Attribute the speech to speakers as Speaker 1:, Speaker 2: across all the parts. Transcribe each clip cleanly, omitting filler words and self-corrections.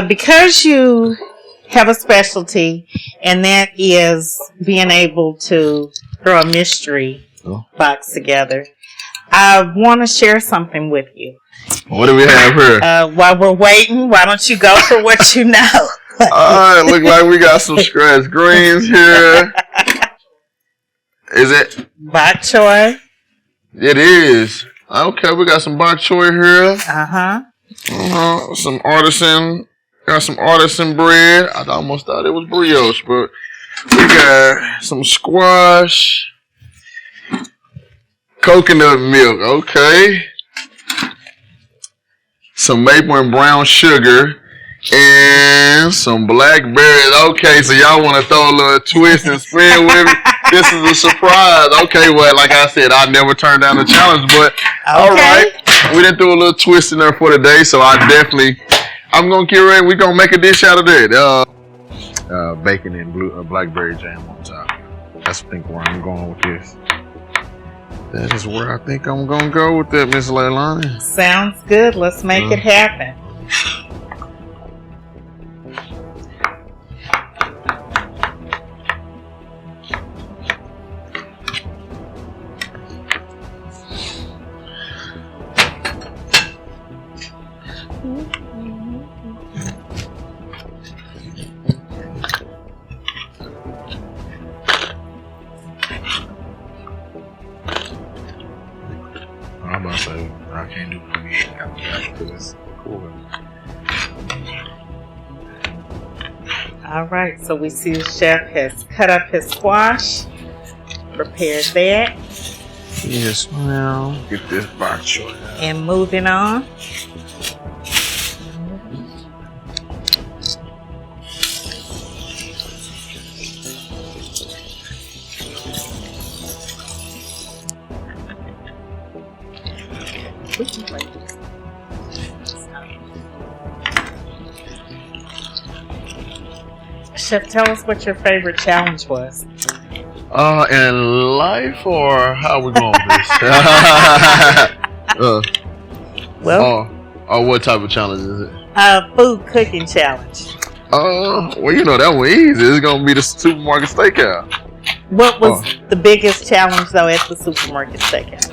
Speaker 1: Because you have a specialty, and that is being able to throw a mystery box together, I want to share something with you.
Speaker 2: What do we have here?
Speaker 1: While we're waiting, why don't you go for what you know?
Speaker 2: Alright, look like we got some scratch greens here. Is it?
Speaker 1: Bok choy.
Speaker 2: It is. Okay, we got some bok choy here. Some artisan. Got some artisan bread. I almost thought it was brioche, but we got some squash. Coconut milk. Okay. Some maple and brown sugar. And some blackberries. Okay, so y'all want to throw a little twist and spin with me? This is a surprise. Okay, well, like I said, I never turned down the challenge, but all right. We done threw a little twist in there for today, so I'm going to get ready. We're going to make a dish out of that. Bacon and blackberry jam on top. That's, I think, where I'm going with this. That is where I think I'm going to go with that, Miss Lalanii.
Speaker 1: Sounds good. Let's make it happen.
Speaker 2: I'm about to say, I can't do for me. It's cool.
Speaker 1: All right, so we see the chef has cut up his squash, prepared that.
Speaker 2: Yes, well, get this bok choy out.
Speaker 1: And moving on. Chef, tell us what your favorite challenge was.
Speaker 2: In life, or how we going with this? What type of challenge is it?
Speaker 1: Food cooking challenge.
Speaker 2: Well, you know that one easy. It's gonna be the supermarket steakhouse.
Speaker 1: What was the biggest challenge though at the supermarket steakhouse?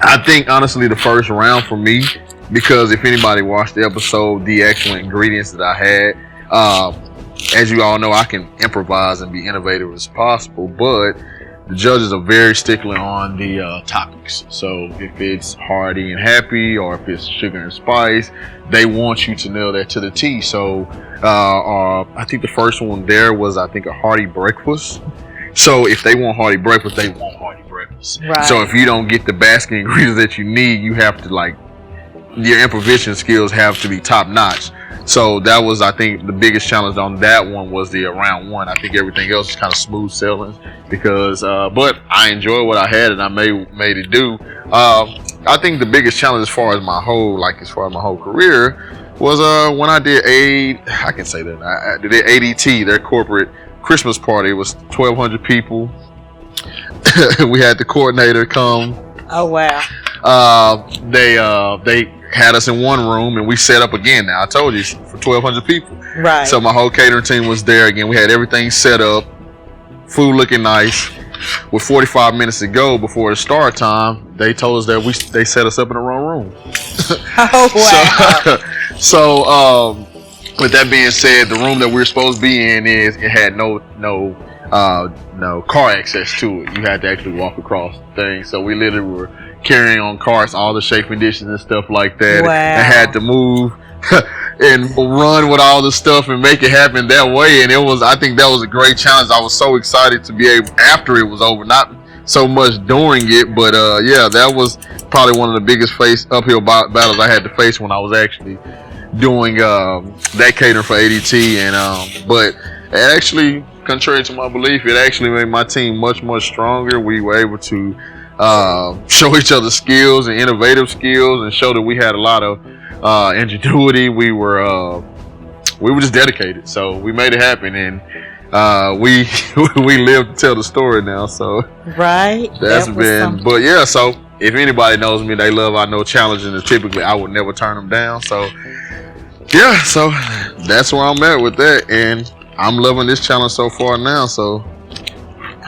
Speaker 2: I think honestly the first round for me, because if anybody watched the episode, the actual ingredients that I had, as you all know, I can improvise and be innovative as possible, but the judges are very stickler on the topics. So if it's hearty and happy, or if it's sugar and spice, they want you to nail that to the T. So I think the first one there was, I think, a hearty breakfast. So if they want hearty breakfast, they want hearty breakfast.
Speaker 1: Right.
Speaker 2: So if you don't get the basket ingredients that you need, you have to, like, your improvisation skills have to be top notch. So that was, I think, the biggest challenge on that one was the round one. I think everything else is kind of smooth sailing because, but I enjoyed what I had and I made it do. I think the biggest challenge as far as my whole career was when I did I did ADT, their corporate Christmas party. It was 1,200 people. We had the coordinator come.
Speaker 1: Oh wow.
Speaker 2: They had us in one room and we set up again. Now I told you, for 1,200 people.
Speaker 1: Right.
Speaker 2: So my whole catering team was there again. We had everything set up, food looking nice. With 45 minutes to go before the start time, they told us that they set us up in the wrong room.
Speaker 1: Oh wow.
Speaker 2: So with that being said, the room that we're supposed to be in it had no car access to it. You had to actually walk across the thing. So we literally were carrying on carts all the chafing dishes and stuff like that.
Speaker 1: Wow.
Speaker 2: And had to move and run with all the stuff and make it happen that way. And I think that was a great challenge. I was so excited to be able, after it was over, not so much during it, but yeah, that was probably one of the biggest uphill battles I had to face when I was actually doing that catering for ADT. And but it actually, contrary to my belief, it actually made my team much stronger. We were able to show each other skills and innovative skills and show that we had a lot of ingenuity. We were just dedicated, so we made it happen, and we live to tell the story now. So
Speaker 1: right,
Speaker 2: that's been. But yeah, so if anybody knows me, they love I know challenges, and typically I would never turn them down. So yeah, so that's where I'm at with that, and I'm loving this challenge so far now. So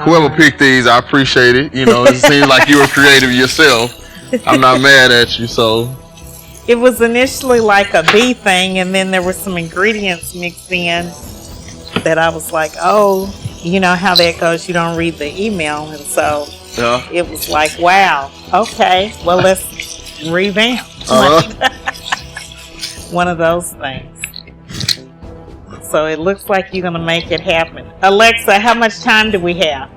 Speaker 2: whoever picked these, I appreciate it. You know, it seems like you were creative yourself. I'm not mad at you. So
Speaker 1: it was initially like a bee thing, and then there were some ingredients mixed in that I was like, oh, you know how that goes. You don't read the email, and so it was like, wow, okay, well, let's revamp. One of those things. So it looks like you're going to make it happen. Alexa, how much time do we have?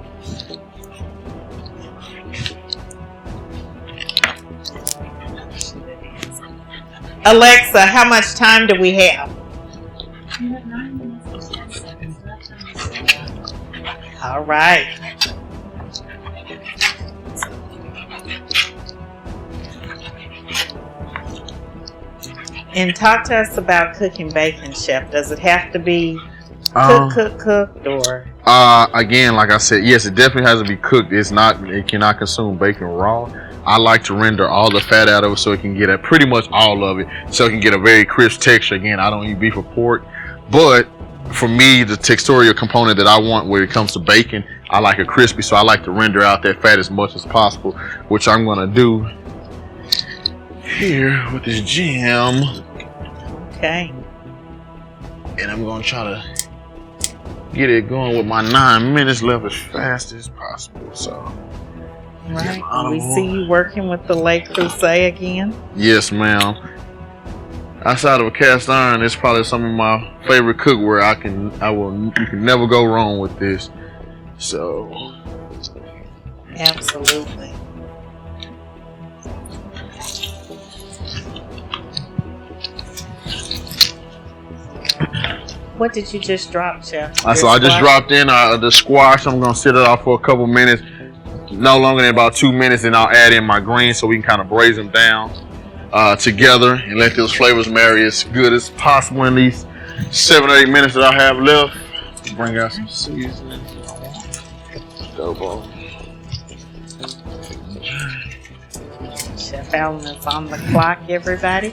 Speaker 1: Alexa, how much time do we have? All right. And talk to us about cooking bacon, Chef. Does it have to be cooked or?
Speaker 2: Again, like I said, yes, it definitely has to be cooked. It cannot consume bacon raw. I like to render all the fat out of it so it can get pretty much all of it, so it can get a very crisp texture. Again, I don't eat beef or pork, but for me, the texturial component that I want when it comes to bacon, I like it crispy, so I like to render out that fat as much as possible, which I'm gonna do here with this jam.
Speaker 1: Okay.
Speaker 2: And I'm gonna try to get it going with my 9 minutes left as fast as possible. So
Speaker 1: right. We see you working with the Le Creuset again.
Speaker 2: Yes, ma'am. Outside of a cast iron, it's probably some of my favorite cookware. You can never go wrong with this. So
Speaker 1: absolutely. What did you just drop, Chef?
Speaker 2: So I just dropped in the squash. I'm gonna sit it off for a couple minutes, no longer than about 2 minutes, and I'll add in my greens so we can kind of braise them down together and let those flavors marry as good as possible in these 7 or 8 minutes that I have left. Bring out some seasoning.
Speaker 1: Chef Allen is on the clock, everybody.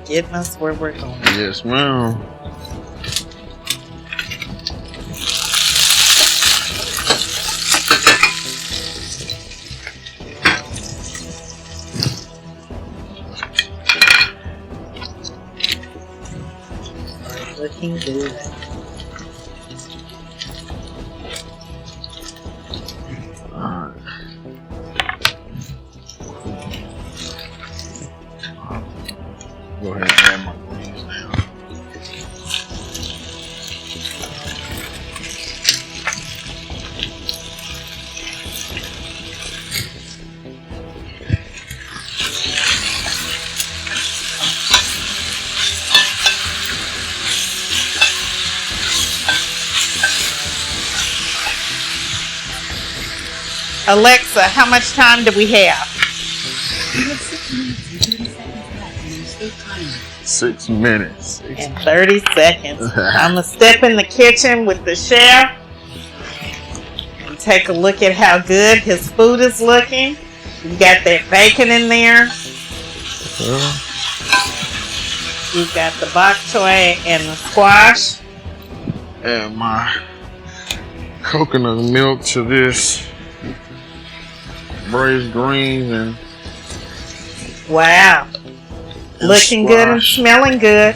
Speaker 1: Getting us where we're going.
Speaker 2: Yes, ma'am.
Speaker 1: Looking good.
Speaker 2: Alright. Go ahead and add my greens now.
Speaker 1: Alexa, how much time do we have?
Speaker 2: 6 minutes.
Speaker 1: And 30 seconds. I'm going to step in the kitchen with the chef and take a look at how good his food is looking. You got that bacon in there. You've got the bok choy and the squash.
Speaker 2: Add my coconut milk to this. Braised greens and
Speaker 1: wow. Looking good and smelling good.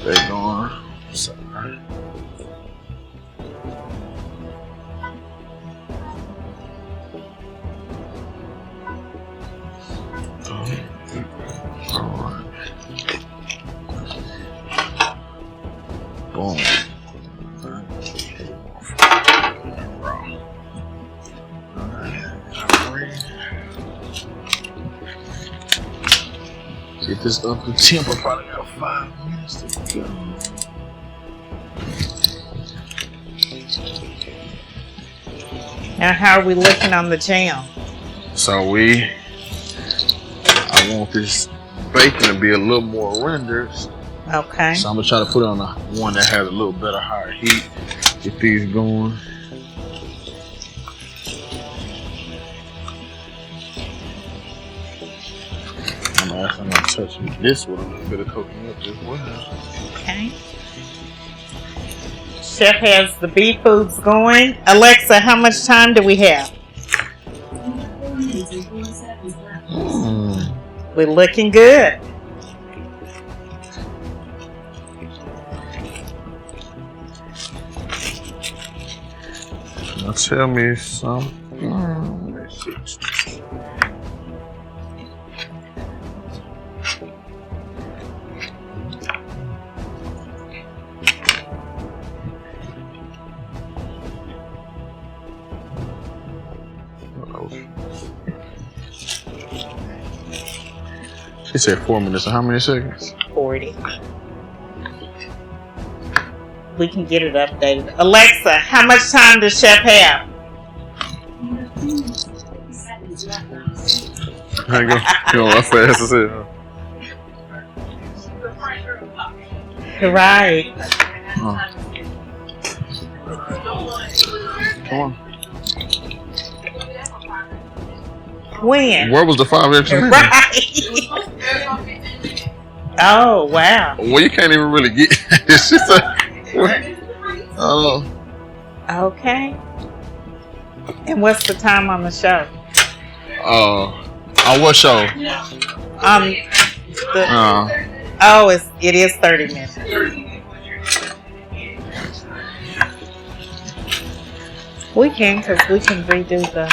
Speaker 2: They're going. Sorry. Boom. Get this up to temper. Probably got 5 minutes to go.
Speaker 1: Now, how are we looking on the jam?
Speaker 2: So I want this bacon to be a little more rendered.
Speaker 1: Okay.
Speaker 2: So I'm gonna try to put it on the one that has a little better higher heat. Get these going. I'm gonna touch this with a little bit of coconut as well.
Speaker 1: Okay. Chef has the beef foods going. Alexa, how much time do we have? We're looking good.
Speaker 2: Now tell me something. Let's see. She said 4 minutes. So how many seconds?
Speaker 1: 40. We can get it updated. Alexa, how much time does Chef have?
Speaker 2: There you go. You know what fast as it.
Speaker 1: Right.
Speaker 2: Oh. Come on.
Speaker 1: When?
Speaker 2: Where was the 5 extra minutes?
Speaker 1: Right. Oh, wow.
Speaker 2: Well, you can't even really get. It's just a. Oh.
Speaker 1: Okay. And what's the time on the show?
Speaker 2: On what show?
Speaker 1: It is 30 minutes. We can, because we can redo the.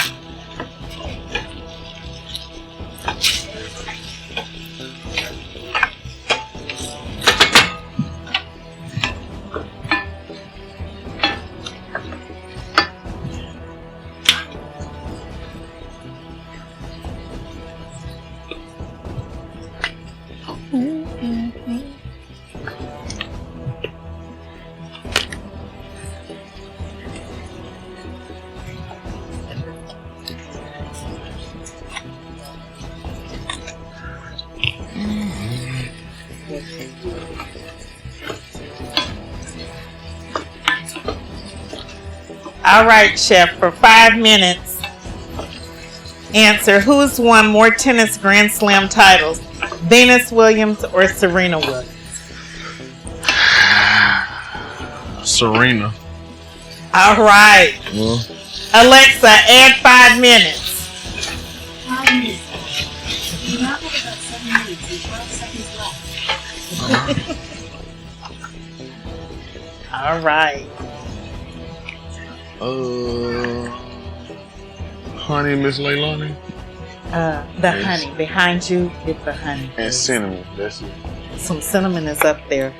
Speaker 1: All right, Chef, for 5 minutes, answer, who's won more tennis Grand Slam titles, Venus Williams or Serena Williams?
Speaker 2: Serena.
Speaker 1: All right.
Speaker 2: Well.
Speaker 1: Alexa, add 5 minutes.
Speaker 3: 5 minutes. You now have about 7 minutes and 12 seconds left.
Speaker 1: All right.
Speaker 2: Honey, Miss Lalanii.
Speaker 1: The honey. Behind you is the honey.
Speaker 2: And cinnamon. That's it.
Speaker 1: Some cinnamon is up there.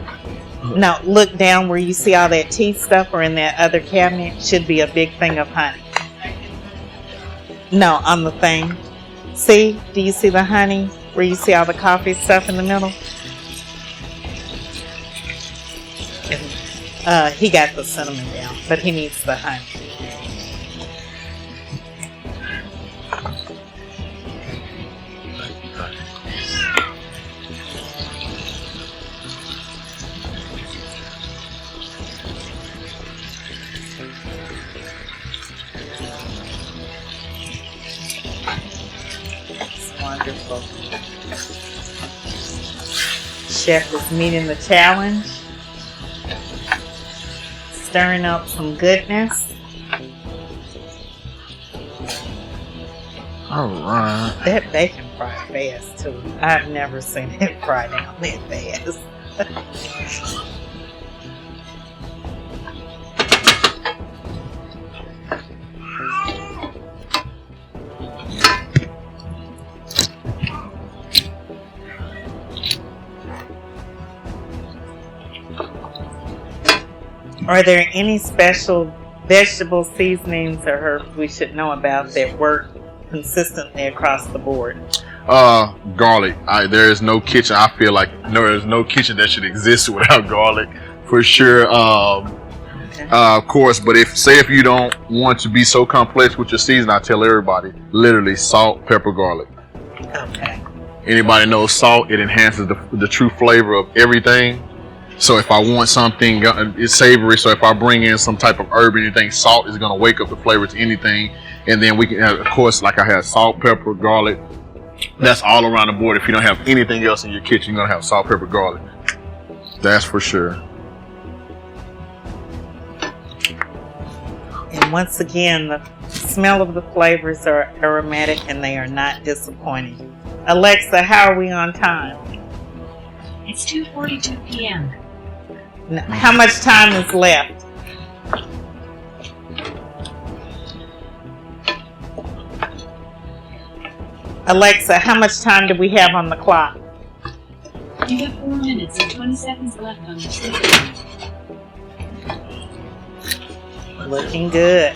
Speaker 1: Now, look down where you see all that tea stuff, or in that other cabinet should be a big thing of honey. No, on the thing. See? Do you see the honey where you see all the coffee stuff in the middle? He got the cinnamon down, but he needs the honey. It's wonderful. Chef is meeting the challenge. Stirring up some goodness.
Speaker 2: Alright.
Speaker 1: That bacon fried fast too. I've never seen it fry down that fast. Are there any special vegetable seasonings or herbs we should know about that work consistently across the board?
Speaker 2: Garlic. There is no kitchen. I feel like there is no kitchen that should exist without garlic, for sure. Of course, but if you don't want to be so complex with your season, I tell everybody, literally salt, pepper, garlic.
Speaker 1: Okay.
Speaker 2: Anybody knows salt? It enhances the true flavor of everything. So if I want something, it's savory. So if I bring in some type of herb, anything, salt is gonna wake up the flavor to anything. And then we can have, of course, like I had salt, pepper, garlic. That's all around the board. If you don't have anything else in your kitchen, you're gonna have salt, pepper, garlic. That's for sure.
Speaker 1: And once again, the smell of the flavors are aromatic and they are not disappointing. Alexa, how are we on time?
Speaker 3: It's 2:42 p.m.
Speaker 1: How much time is left? Alexa, how much time do we have on the clock?
Speaker 3: You have 4 minutes and 20 seconds left on your sleep time.
Speaker 1: Looking good.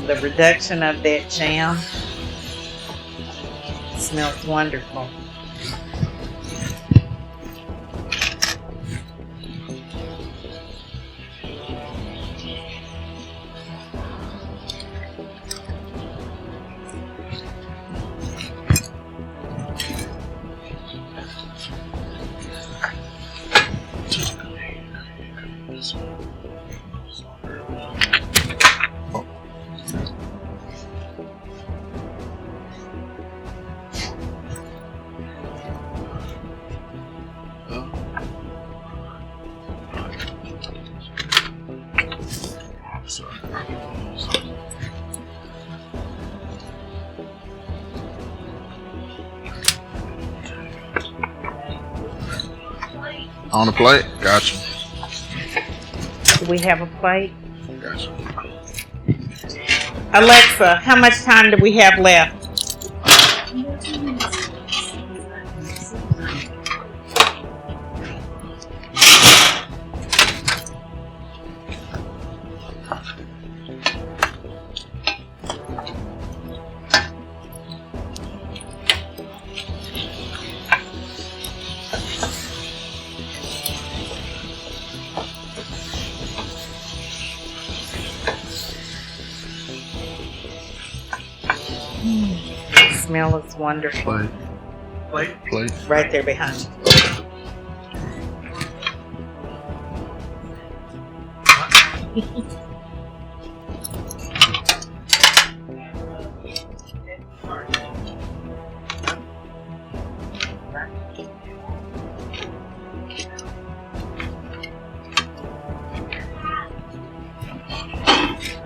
Speaker 1: The reduction of that jam smells wonderful.
Speaker 2: On the plate? Gotcha.
Speaker 1: Do we have a plate?
Speaker 2: Gotcha.
Speaker 1: Alexa, how much time do we have left?
Speaker 3: You have 2 minutes and 20 seconds left on your sleep time.
Speaker 1: The smell is wonderful.
Speaker 2: Plate.
Speaker 1: Right there behind you.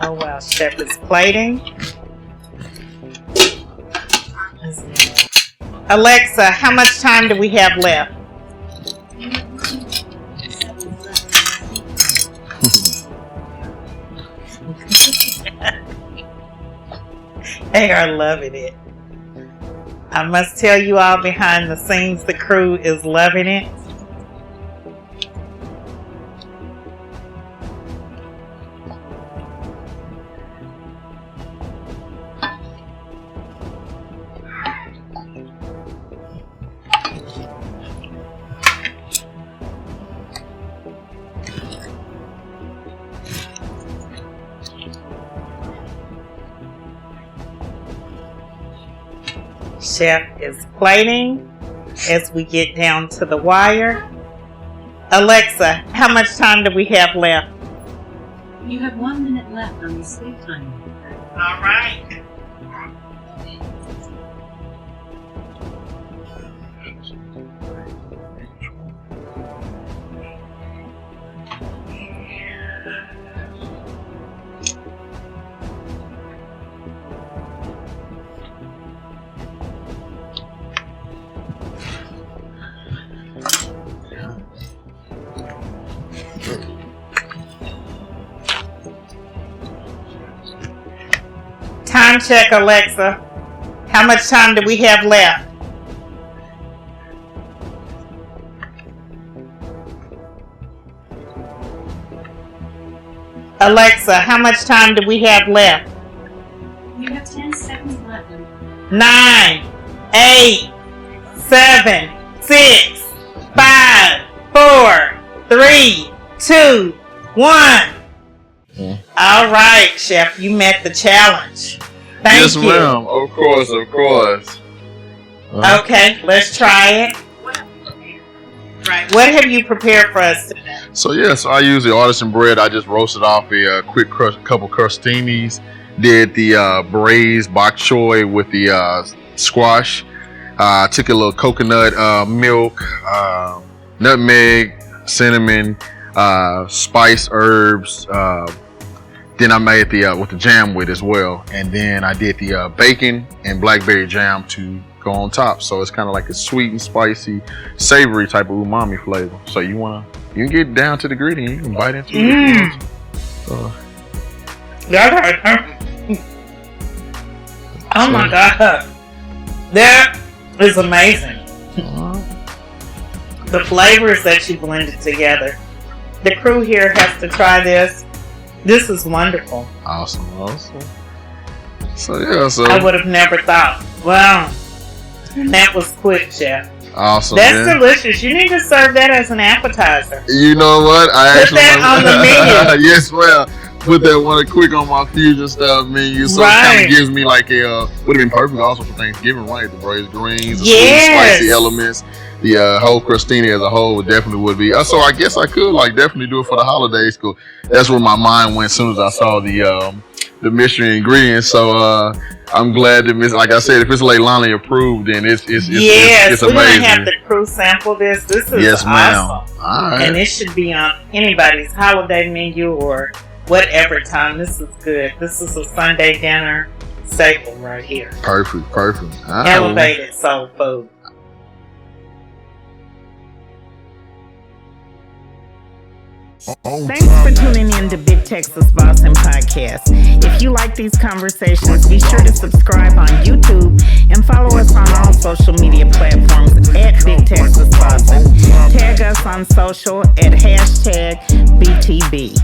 Speaker 1: Oh wow, Chef is plating. Alexa, how much time do we have left? They are loving it. I must tell you all, behind the scenes, the crew is loving it. Chef is plating as we get down to the wire. Alexa, how much time do we have left?
Speaker 3: You have 1 minute left on your sleep time.
Speaker 1: All right. Time check, Alexa. How much time do we have left? Alexa, how much time do we have left?
Speaker 3: You have 10 seconds left.
Speaker 1: 9, 8, 7, 6, 5, 4, 3, 2, 1. All right, Chef, you met the challenge. Thank you.
Speaker 2: Yes, ma'am. Of course.
Speaker 1: Okay, let's try it. Right. What have you prepared for us today?
Speaker 2: So I use the artisan bread. I just roasted off a quick couple crostinis. Did the braised bok choy with the squash. Took a little coconut milk, nutmeg, cinnamon, spice herbs. Then I made the with the jam with as well, and then I did the bacon and blackberry jam to go on top. So it's kind of like a sweet and spicy, savory type of umami flavor. So you can get down to the gritty and you can bite into it.
Speaker 1: Oh my God, that is amazing. The flavors that you blended together. The crew here has to try this. This is wonderful.
Speaker 2: Awesome. So
Speaker 1: I would have never thought. Wow. And that was quick, Chef.
Speaker 2: Awesome.
Speaker 1: That's delicious. You need to serve that as an appetizer.
Speaker 2: You know what?
Speaker 1: Put that on the menu.
Speaker 2: Yes, well, put that one quick on my fusion stuff menu. So it kind of gives me like a would have been perfect also for Thanksgiving, right? The braised greens, the sweet spicy elements. The whole crostini as a whole would be. So I guess I could definitely do it for the holidays. Cause that's where my mind went as soon as I saw the mystery ingredients. So I'm glad that like I said, if it's Lalanii approved, then it's amazing.
Speaker 1: We're gonna have the crew sample this. This is awesome.
Speaker 2: All right.
Speaker 1: And it should be on anybody's holiday menu or whatever time. This is good. This is a Sunday dinner staple right here.
Speaker 2: Perfect.
Speaker 1: Elevated soul food. Thanks for tuning in to Big Texas Bossin Podcast. If you like these conversations, be sure to subscribe on YouTube and follow us on all social media platforms at Big Texas Bossin. Tag us on social at #BTB.